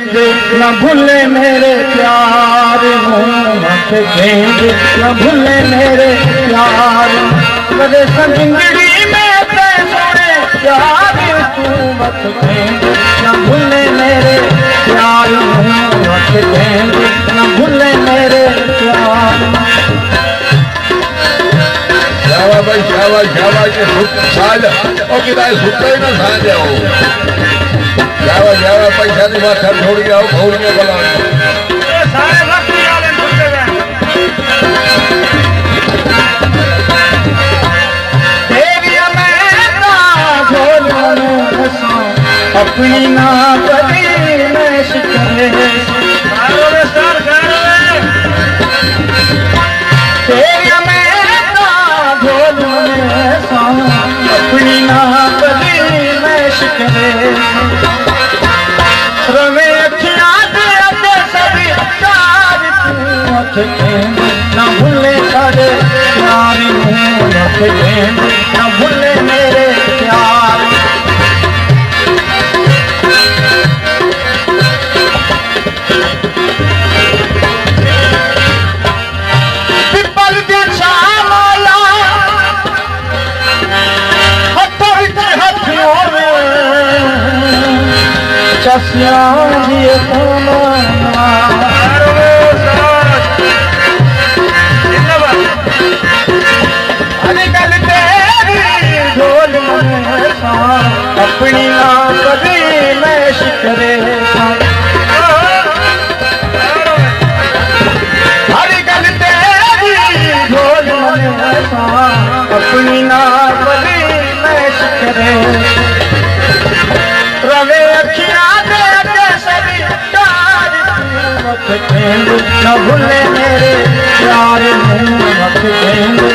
न भूले मेरे प्यार मत देंगे, न भूले मेरे प्यार मेरे जिंदगी में ते सोने प्यार तू मत देंगे, न भूले मेरे प्यार मत देंगे, न भूले मेरे प्यार। शाबाश भाई शाबाश शाबाश के साल ओ किदाय सुते ना साल जाओ शाबाश शाबाश पैसा दी बात थोड़ी आओ भौड़ियां बला ये सारे वक्त वाले सुते हैं। तेरी मैं अपनी ना कभी मैं शिकवे सारों में स्टार गाने तेरी अपनी ना कभी मैं शिकवे रवे अखियां दे सभी प्यार तू न भूले सारे प्यार न भूले मेरे प्यार। पिपल के छाया चसियां दिए अरे गल तेरी ढोल अपनी ना कभी मैं शिकरे अरे गल तेरी ढोल अपनी ना कभी मैं शिकरे रवे अखियां दे सभी प्यार न भूले मेरे प्यार मत देंगे